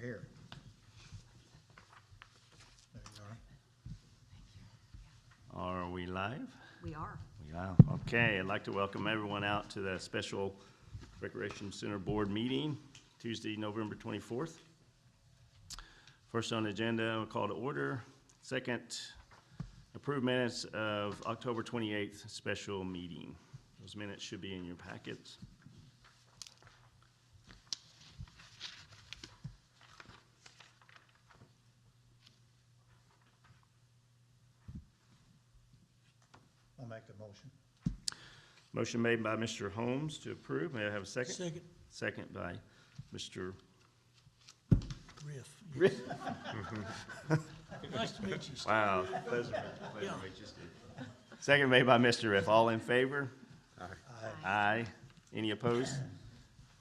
hair. There you are. Are we live? We are. We are. Okay, I'd like to welcome everyone out to the special Recreation Center Board meeting, Tuesday, November 24th. First on the agenda, we'll call to order. Second, approved minutes of October 28th special meeting. Those minutes should be in your packets. I'll make the motion. Motion made by Mr. Holmes to approve. May I have a second? Second. Second by Mr. Riff. Nice to meet you, Steve. Wow. Pleasure to Yeah. meet you, Steve. Second made by Mr. Riff. All in favor? Aye. Aye. Any opposed?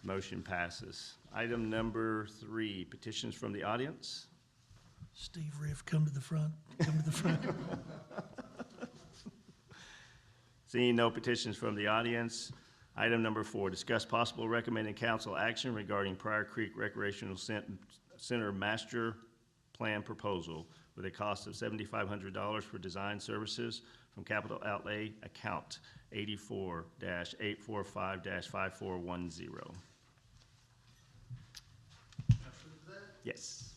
Motion passes. Item number 3, petitions from the audience. Steve Riff, come to the front. Come to the front. Seeing no petitions from the audience, item number 4, discuss possible recommended council action regarding Pryor Creek Recreational Center Master Plan Proposal with a cost of $7,500 for design services from capital outlay account 84-845-5410. Yes.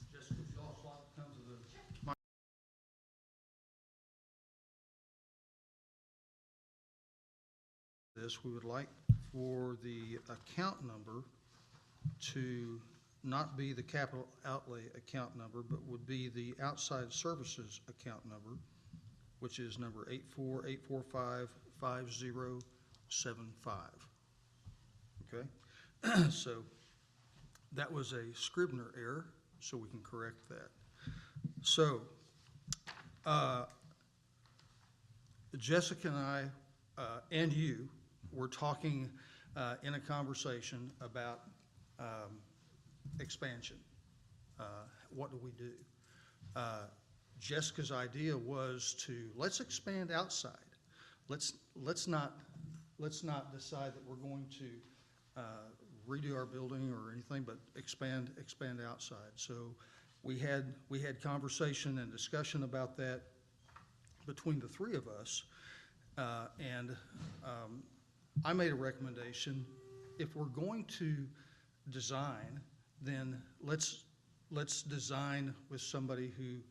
This, we would like for the account number to not be the capital outlay account number, but would be the outside services account number, which is number 84-845-5075. Okay? So that was a Scribner error, so we can correct that. So Jessica and I and you were talking in a conversation about expansion. What do we do? Jessica's idea was to let's expand outside. Let's not decide that we're going to redo our building or anything, but expand outside. So we had conversation and discussion about that between the three of us, and I made a recommendation. If we're going to design, then let's design with somebody who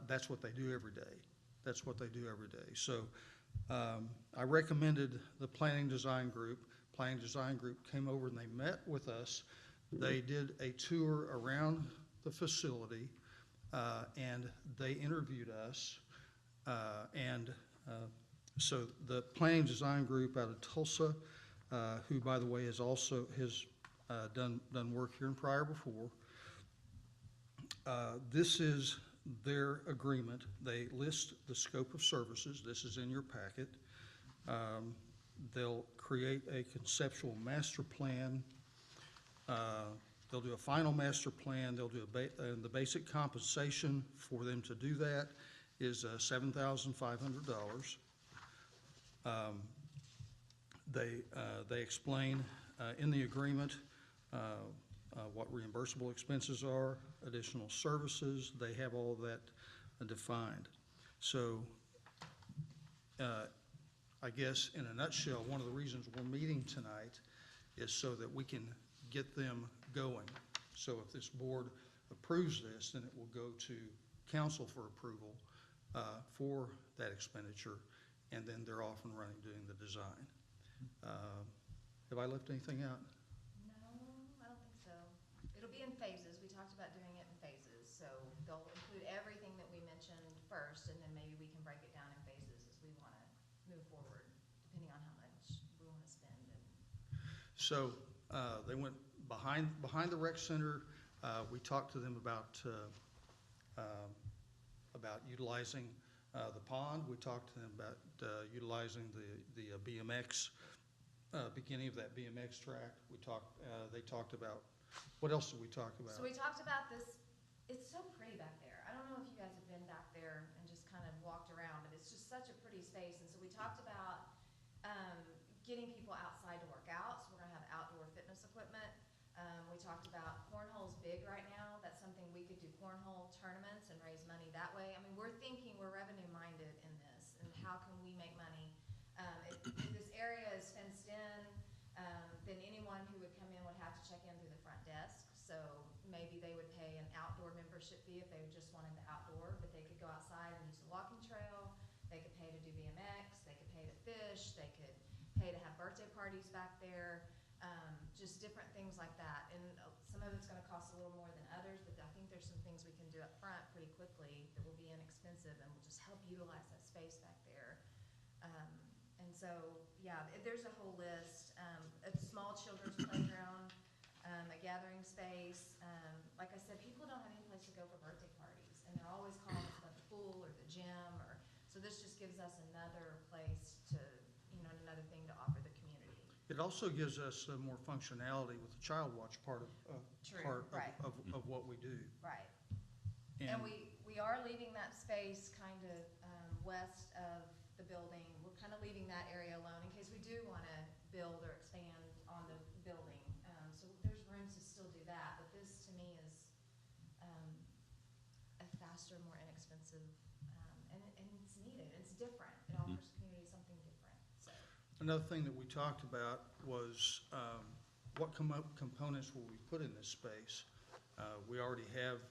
that's what they do every day. That's what they do every day. So I recommended the Planning Design Group. Planning Design Group came over and they met with us. They did a tour around the facility and they interviewed us so the Planning Design Group out of Tulsa, who by the way has done work here in Pryor before, this is their agreement. They list the scope of services. This is in your packet. They'll create a conceptual master plan. They'll do a final master plan. They'll do the basic compensation for them to do that is $7,500. They explain in the agreement what reimbursable expenses are, additional services. They have all of that defined. So I guess in a nutshell, one of the reasons we're meeting tonight is so that we can get them going. So if this board approves this, then it will go to council for approval for that expenditure, and then they're off and running doing the design. Have I left anything out? No, I don't think so. It'll be in phases. We talked about doing it in phases. So they'll include everything that we mentioned first, and then maybe we can break it down in phases as we want to move forward, depending on how much we want to spend. So they went behind the rec center. We talked to them about utilizing the pond. We talked to them about utilizing the BMX, beginning of that BMX track. They talked about, what else did we talk about? So we talked about this. It's so pretty back there. I don't know if you guys have been back there and just kind of walked around, but it's just such a pretty space. And so we talked about getting people outside to work out. So we're going to have outdoor fitness equipment. We talked about cornhole's big right now. That's something we could do cornhole tournaments and raise money that way. I mean, we're thinking, we're revenue minded in this, and how can we make money? If this area is fenced in, then anyone who would come in would have to check in through the front desk. So maybe they would pay an outdoor membership fee if they just wanted the outdoor, but they could go outside and use the walking trail. They could pay to do BMX, they could pay to fish, they could pay to have birthday parties back there, just different things like that. And some of it's gonna cost a little more than others, but I think there's some things we can do up front pretty quickly that will be inexpensive and will just help utilize that space back there. And so, yeah, there's a whole list. A small children's playground, a gathering space. Like I said, people don't have any place to go for birthday parties, and they're always calling us about the pool or the gym, or, so this just gives us another place to, another thing to offer the community. It also gives us more functionality with the child watch part True, of, right. of what we do. Right. And we are leaving that space kind of west of the building. We're kind of leaving that area alone in case we do want to build or expand on the building. So there's room to still do that, but this to me is a faster, more inexpensive, and it's needed. It's different. It offers the community something different. So Another thing that we talked about was what components will we put in this space? We already have,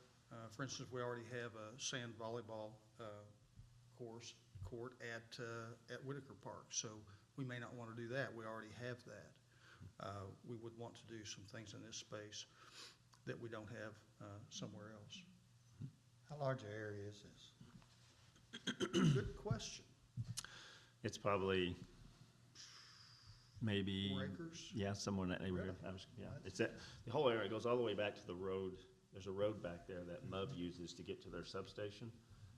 for instance, we already have a sand volleyball court at Whitaker Park, so we may not want to do that. We already have that. We would want to do some things in this space that we don't have somewhere else. How large an area is this? Good question. It's probably maybe. 4 acres? Yeah, somewhere in that neighborhood. Really? It's the whole area goes all the way back to the road. There's a road back there that NOV uses to get to their substation.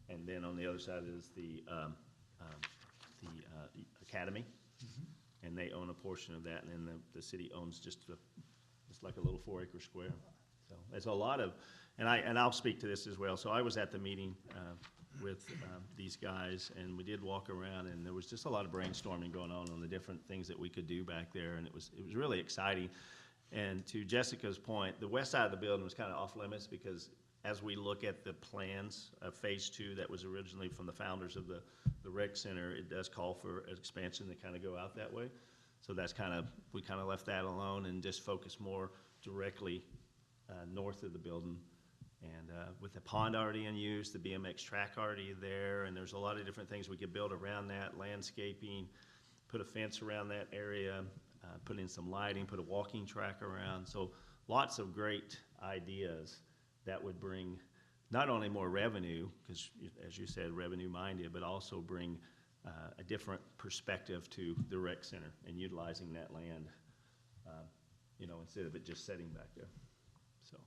And then on the other side is the academy. And they own a portion of that, and then the city owns just like a little 4-acre square. So it's a lot of, and I'll speak to this as well. So I was at the meeting with these guys, and we did walk around, and there was just a lot of brainstorming going on the different things that we could do back there, and it was really exciting. And to Jessica's point, the west side of the building was kind of off limits because as we look at the plans of Phase 2 that was originally from the founders of the rec center, it does call for an expansion to kind of go out that way. So that's we kind of left that alone and just focus more directly north of the building. And with the pond already in use, the BMX track already there, and there's a lot of different things we could build around that, landscaping, put a fence around that area, put in some lighting, put a walking track around. So lots of great ideas that would bring not only more revenue, because as you said, revenue minded, but also bring a different perspective to the rec center and utilizing that land, instead of it just sitting back there. So.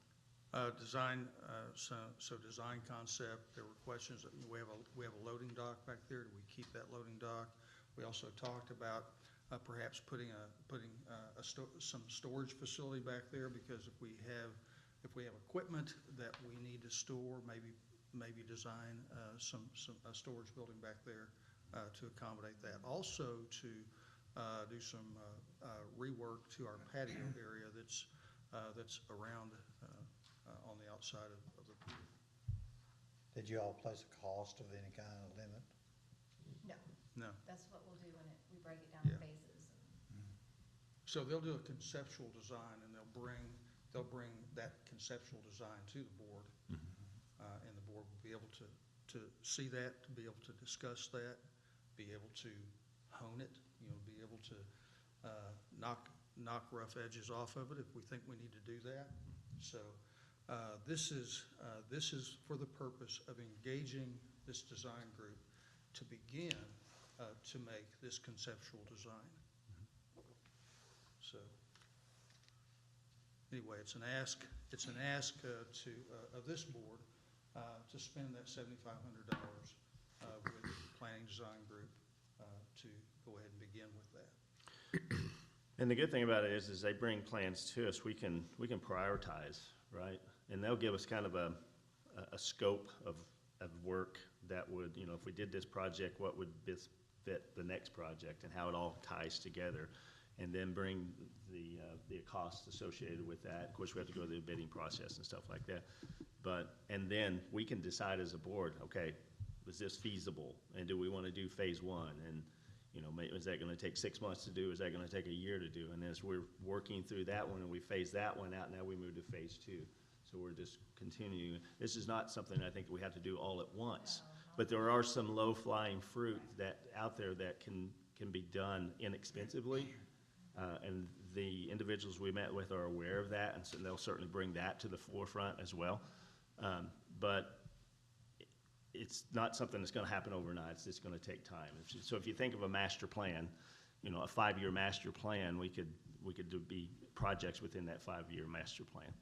Design, so design concept, there were questions, that we have a loading dock back there, do we keep that loading dock? We also talked about perhaps putting some storage facility back there, because if we have equipment that we need to store, maybe design a storage building back there to accommodate that. Also to do some rework to our patio area that's around on the outside of the pool. Did you all place a cost of any kind of limit? no, No. that's what we'll do when we break it down Yeah. in phases. So they'll do a conceptual design, and they'll bring that conceptual design to the board, and the board will be able to see that, to be able to discuss that, be able to hone it, be able to knock rough edges off of it if we think we need to do that. So this is for the purpose of engaging this design group to begin to make this conceptual design. So anyway, it's an ask of this board to spend that $7,500 with the planning design group to go ahead and begin with that. And the good thing about it is they bring plans to us. We can prioritize, right? And they'll give us kind of a scope of work that would, if we did this project, what would best fit the next project and how it all ties together. and then bring the costs associated with that. Of course, we have to go through the bidding process and stuff like that. But, and then we can decide as a board, okay, was this feasible? And do we want to do phase one? And, you know, is that going to take 6 months to do? Is that going to take a year to do? And as we're working through that one and we phase that one out, now we move to phase two. So we're just continuing. This is not something I think we have to do all at once. But there are some low-flying fruit that, out there that can be done inexpensively. And the individuals we met with are aware of that, and so they'll certainly bring that to the forefront as well. But it's not something that's gonna happen overnight. It's just gonna take time. So if you think of a master plan, you know, a 5-year master plan, we could be projects within that 5-year master plan.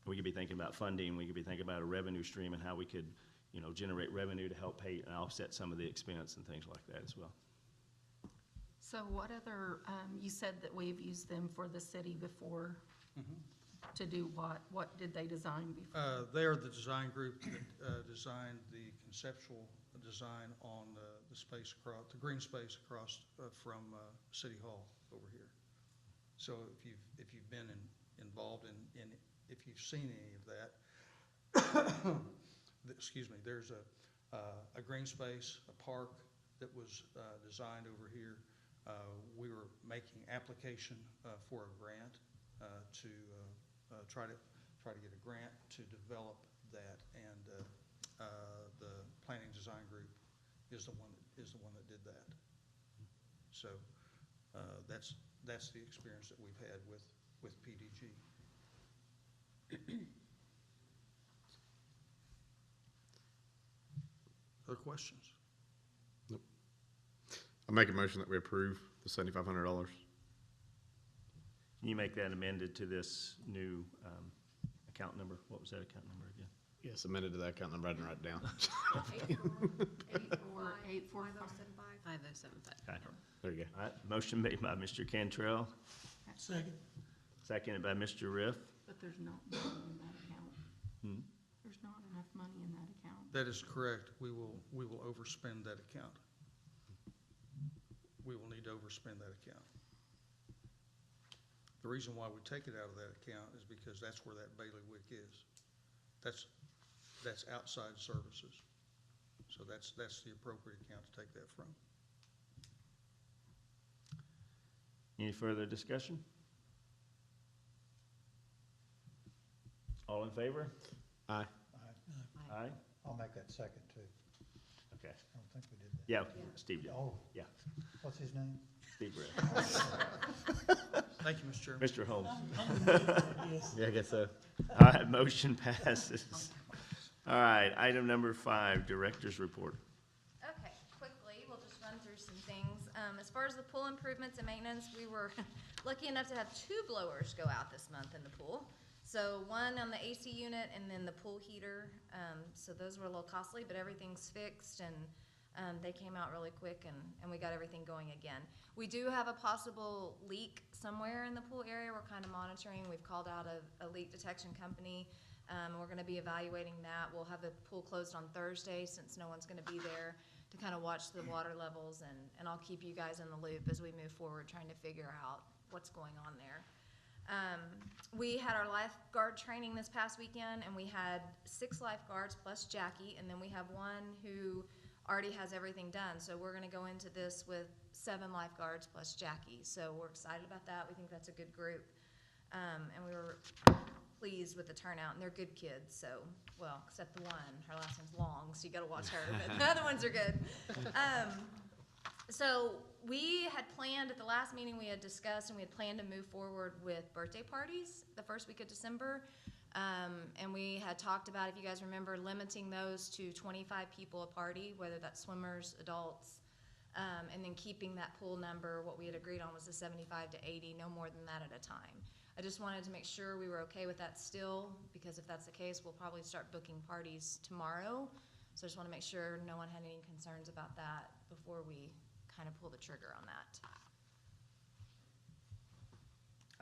We could be thinking about funding, we could be thinking about a revenue stream and how we could, you know, generate revenue to help pay and offset some of the expense and things like that as well. So what other, you said that we've used them for the city before. To do what? What did they design before? They are the design group that designed the conceptual design on the space across, the green space across from City Hall over here. So if you've been involved in if you've seen any of that, excuse me, there's a green space, a park that was designed over here. We were making application for a grant to try to get a grant to develop that, and the planning design group is the one that did that. So that's the experience that we've had with PDG. Other questions? I make a motion that we approve the $7,500. Can you make that amended to this new account number? What was that account number again? Yes, amended to that account number. I didn't write it down. 84845. 5075. Okay. There you go. All right, motion made by Mr. Cantrell, Second. seconded by Mr. Riff. But there's not money in that account. Hmm. There's not enough money in that account. That is correct. We will overspend that account. We will need to overspend that account. The reason why we take it out of that account is because that's where that bailiwick is. That's outside services. So that's the appropriate account to take that from. Any further discussion? All in favor? Aye. Aye? I'll make that second too. Okay. I don't think we did that. Yeah, Steve did. Oh, Yeah, what's his name? Steve Riff. Thank you, Mr. Chairman. Mr. Holmes. Yes. Yeah, I guess so. All right, motion passes. All right, item number 5, Director's Report. Okay, quickly, we'll just run through some things. As far as the pool improvements and maintenance, we were lucky enough to have 2 blowers go out this month in the pool. So one on the AC unit and then the pool heater. So those were a little costly, but everything's fixed and they came out really quick and we got everything going again. We do have a possible leak somewhere in the pool area. We're kind of monitoring. We've called out a leak detection company. We're gonna be evaluating that. We'll have the pool closed on Thursday since no one's gonna be there to kind of watch the water levels, and I'll keep you guys in the loop as we move forward trying to figure out what's going on there. We had our lifeguard training this past weekend, and we had 6 lifeguards plus Jackie, and then we have one who already has everything done. So we're gonna go into this with 7 lifeguards plus Jackie. So we're excited about that. We think that's a good group. And we were pleased with the turnout, and they're good kids, so, well, except the one, her last name's Long, so you gotta watch her, but the other ones are good. So we had planned, at the last meeting we had discussed, and we had planned to move forward with birthday parties the first week of December. And we had talked about, if you guys remember, limiting those to 25 people a party, whether that's swimmers, adults, and then keeping that pool number. What we had agreed on was the 75 to 80, no more than that at a time. I just wanted to make sure we were okay with that still, because if that's the case, we'll probably start booking parties tomorrow. So I just want to make sure no one had any concerns about that before we kind of pull the trigger on that.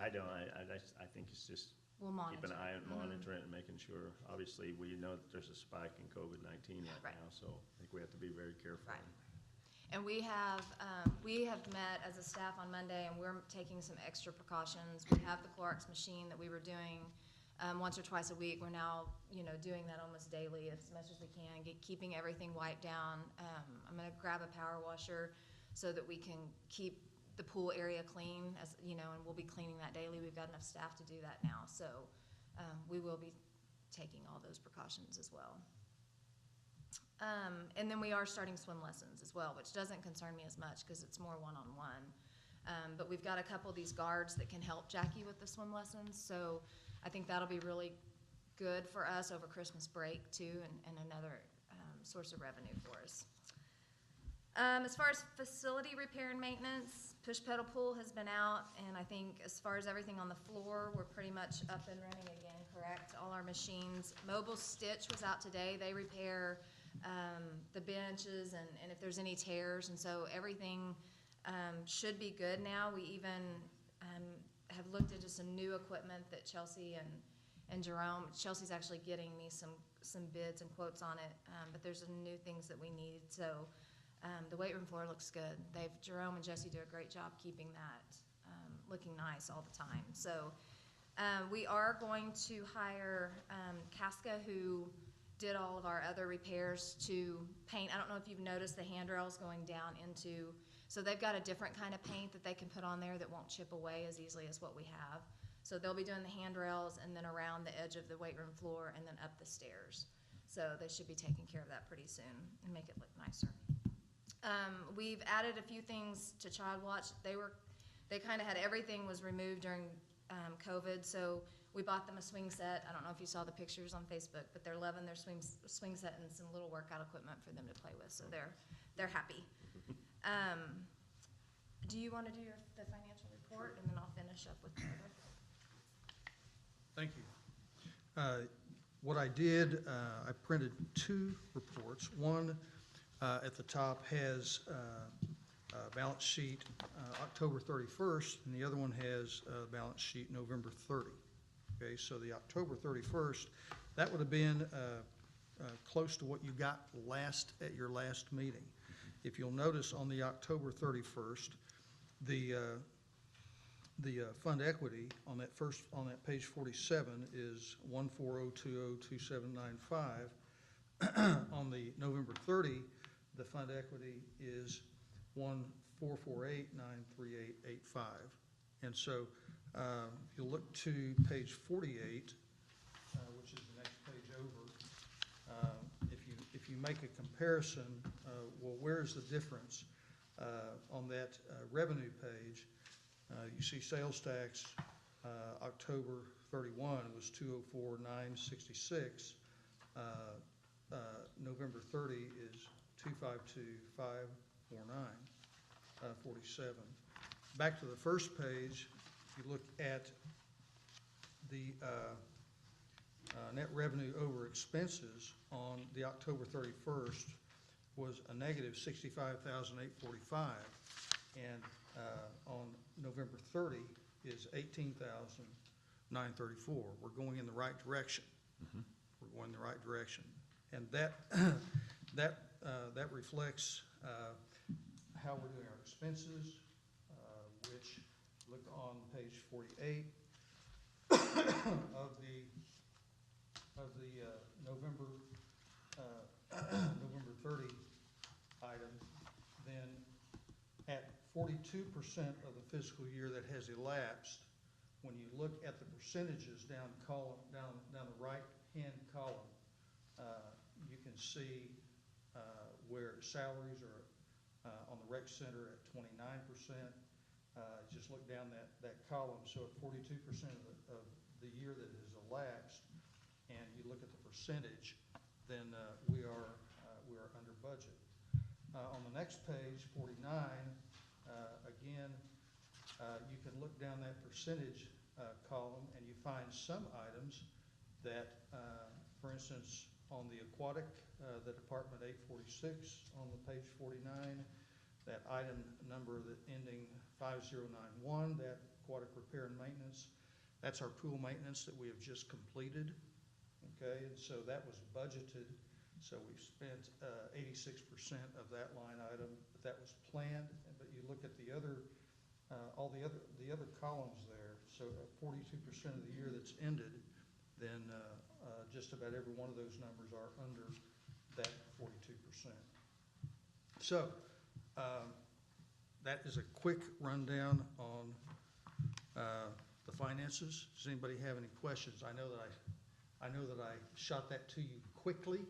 I don't, I think it's just We'll monitor. keep an eye on Mhm. monitoring it and making sure. Obviously, we know that there's a spike in COVID-19 right Right. now, so I think we have to be very careful. Right. And we have met as a staff on Monday, and we're taking some extra precautions. We have the Clorox machine that we were doing once or twice a week. We're now, doing that almost daily as much as we can, keeping everything wiped down. I'm gonna grab a power washer so that we can keep the pool area clean, and we'll be cleaning that daily. We've got enough staff to do that now, so we will be taking all those precautions as well. And then we are starting swim lessons as well, which doesn't concern me as much because it's more one-on-one. But we've got a couple of these guards that can help Jackie with the swim lessons, so I think that'll be really good for us over Christmas break too, and another source of revenue for us. As far as facility repair and maintenance, push pedal pool has been out, and I think as far as everything on the floor, we're pretty much up and running again, correct? All our machines. Mobile Stitch was out today. They repair the benches and if there's any tears, and so everything should be good now. We even have looked into some new equipment that Chelsea and Jerome, Chelsea's actually getting me some bids and quotes on it, but there's some new things that we need, so the weight room floor looks good. Jerome and Jesse do a great job keeping that looking nice all the time. So we are going to hire Casca, who did all of our other repairs, to paint. I don't know if you've noticed the handrails going down into, so they've got a different kind of paint that they can put on there that won't chip away as easily as what we have. So they'll be doing the handrails and then around the edge of the weight room floor and then up the stairs. So they should be taking care of that pretty soon and make it look nicer. We've added a few things to Child Watch. They kind of had everything was removed during COVID, so we bought them a swing set. I don't know if you saw the pictures on Facebook, but they're loving their swing set and some little workout equipment for them to play with, so they're happy. Do you want to do the financial report, and then I'll finish up with the other? Thank you. What I did, I printed two reports. One at the top has a balance sheet October 31st, and the other one has a balance sheet November 30. Okay, so the October 31st, that would have been close to what you got at your last meeting. If you'll notice on the October 31st, the fund equity on that page 47 is 140202795. On the November 30, the fund equity is 144893885. And so if you look to page 48, which is the next page over, if you make a comparison, well, where's the difference? On that revenue page, you see sales tax October 31 was 204,966. November 30 is 252,549.47. Back to the first page, if you look at the net revenue over expenses on the October 31st was a negative 65,845, and on November 30 is 18,934. We're going in the right direction. Mm-hmm. We're going in the right direction, and that reflects how we're doing our expenses, which look on page 48 of the November 30 item. Then at 42% of the fiscal year that has elapsed, when you look at the percentages down the right-hand column, you can see where salaries are on the rec center at 29%. Just look down that column. So at 42% of the year that has elapsed, and you look at the percentage, then we are under budget. On the next page, 49, again, you can look down that percentage column, and you find some items that, for instance, on the aquatic, the Department 846 on the page 49, that item number that ending 5091, that aquatic repair and maintenance, that's our pool maintenance that we have just completed. Okay, and so that was budgeted So we've spent 86% of that line item, but that was planned. But you look at the other, all the other columns there, so 42% of the year that's ended, then just about every one of those numbers are under that 42%. So that is a quick rundown on the finances. Does anybody have any questions? I know that I shot that to you quickly,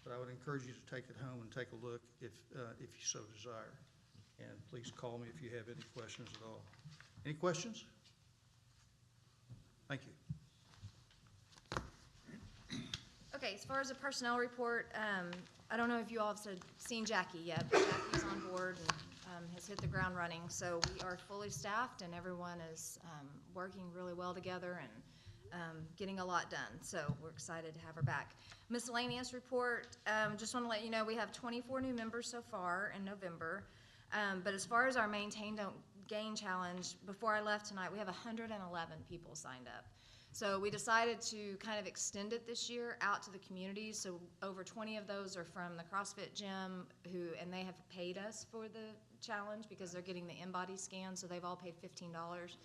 but I would encourage you to take it home and take a look if you so desire. And please call me if you have any questions at all. Any questions? Thank you. Okay, as far as the personnel report, I don't know if you all have seen Jackie yet, but Jackie's on board and has hit the ground running. So we are fully staffed and everyone is working really well together and getting a lot done. So we're excited to have her back. Miscellaneous report, just want to let you know we have 24 new members so far in November. But as far as our Maintain Don't Gain Challenge, before I left tonight, we have 111 people signed up. So we decided to kind of extend it this year out to the community. So over 20 of those are from the CrossFit gym and they have paid us for the challenge because they're getting the InBody scan, so they've all paid $15.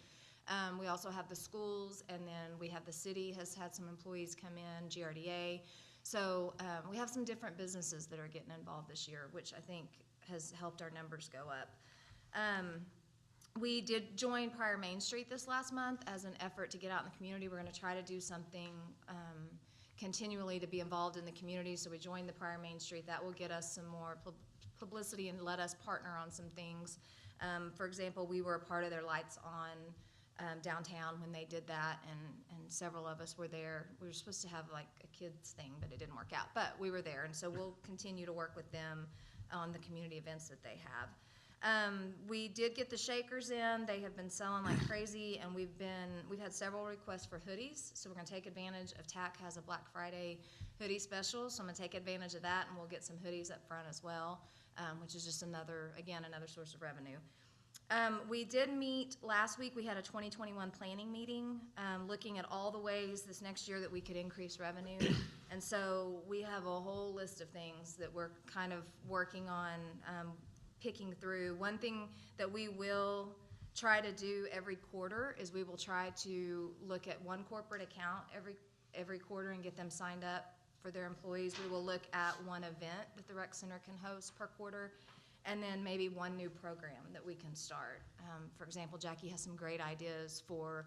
We also have the schools, and then we have the city has had some employees come in, GRDA. So we have some different businesses that are getting involved this year, which I think has helped our numbers go up. We did join Pryor Main Street this last month as an effort to get out in the community. We're going to try to do something continually to be involved in the community. So we joined the Pryor Main Street. That will get us some more publicity and let us partner on some things. For example, we were a part of their Lights On downtown when they did that, and several of us were there. We were supposed to have like a kids thing, but it didn't work out. But we were there, and so we'll continue to work with them on the community events that they have. We did get the shakers in. They have been selling like crazy, and we've had several requests for hoodies. So we're gonna take advantage of TAC has a Black Friday hoodie special. So I'm gonna take advantage of that, and we'll get some hoodies up front as well, which is just another source of revenue. We did meet last week. We had a 2021 planning meeting, looking at all the ways this next year that we could increase revenue. And so we have a whole list of things that we're kind of working on, picking through. One thing that we will try to do every quarter is we will try to look at one corporate account every quarter and get them signed up for their employees. We will look at one event that the rec center can host per quarter, and then maybe one new program that we can start. For example, Jackie has some great ideas for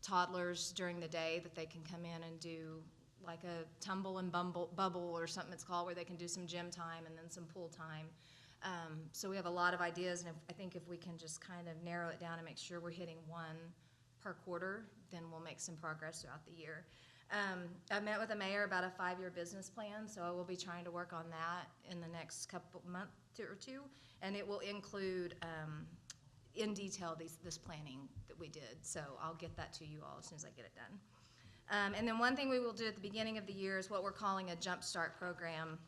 toddlers during the day that they can come in and do like a tumble and bubble or something it's called, where they can do some gym time and then some pool time. So we have a lot of ideas, and I think if we can just kind of narrow it down and make sure we're hitting one per quarter, then we'll make some progress throughout the year. I met with the mayor about a 5-year business plan, so I will be trying to work on that in the next couple month or two, and it will include in detail this planning that we did. So I'll get that to you all as soon as I get it done. And then one thing we will do at the beginning of the year is what we're calling a Jump Start program,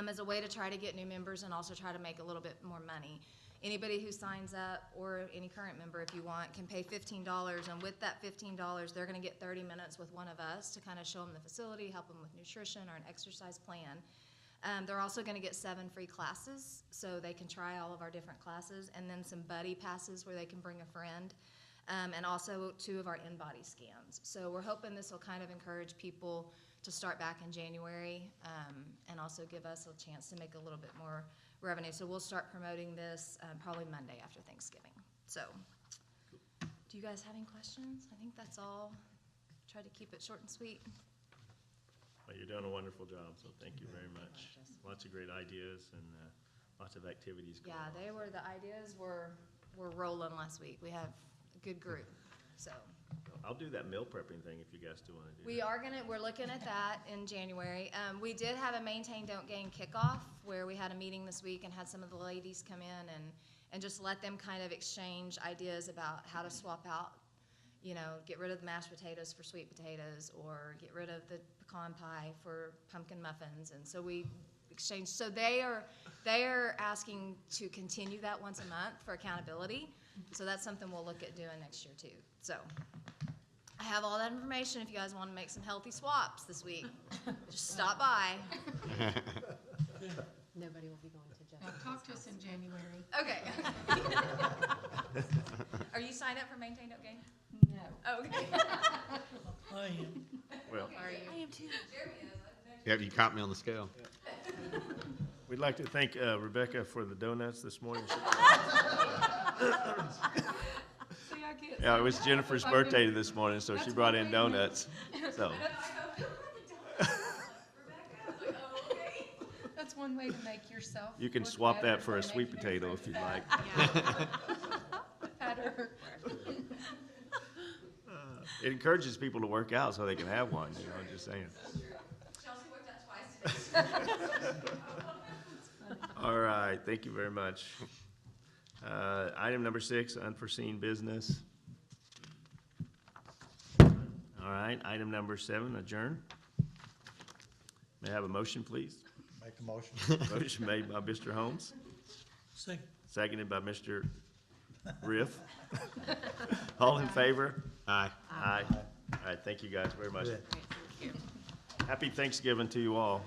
as a way to try to get new members and also try to make a little bit more money. Anybody who signs up, or any current member if you want, can pay $15, and with that $15, they're gonna get 30 minutes with one of us to kind of show them the facility, help them with nutrition or an exercise plan. They're also gonna get 7 free classes, so they can try all of our different classes, and then some buddy passes where they can bring a friend, and also 2 of our InBody scans. So we're hoping this will kind of encourage people to start back in January, and also give us a chance to make a little bit more revenue. So we'll start promoting this probably Monday after Thanksgiving. So, do you guys have any questions? I think that's all. Try to keep it short and sweet. Well, you're doing a wonderful job, so thank you very much. Lots of great ideas and lots of activities going on. Yeah, the ideas were rolling last week. We have a good group, so. I'll do that meal prepping thing if you guys do want to do that. We're looking at that in January. We did have a Maintain Don't Gain kickoff where we had a meeting this week and had some of the ladies come in and just let them kind of exchange ideas about how to swap out, get rid of the mashed potatoes for sweet potatoes, or get rid of the pecan pie for pumpkin muffins. And so we exchanged. So they are asking to continue that once a month for accountability. So that's something we'll look at doing next year too. So I have all that information if you guys want to make some healthy swaps this week. Just stop by. Nobody will be going to Now, Justin's talk to us house. in January. Okay. Are you signed up for Maintain Don't Gain? No. Oh, okay. I am. Well, Are you? I am too. Yeah, you caught me on the scale. we'd like to thank Rebecca for the donuts this morning. See, I get. Yeah, it was Jennifer's birthday this morning, so she brought in donuts, so. That's one way to make yourself. You can look swap better that for a by sweet making your potato if you'd like. better. It encourages people to work out so they can have one, you know, just saying. Chelsea worked out twice today. All right, thank you very much. Item number 6, unforeseen business. All right, item number 7, adjourn. May I have a motion, please? Make the motion. Motion made by Mr. Holmes, Second. seconded by Mr. Riff. All in favor? Aye. Aye. All right, thank you guys very much. Good. All right, thank you. Happy Thanksgiving to you all.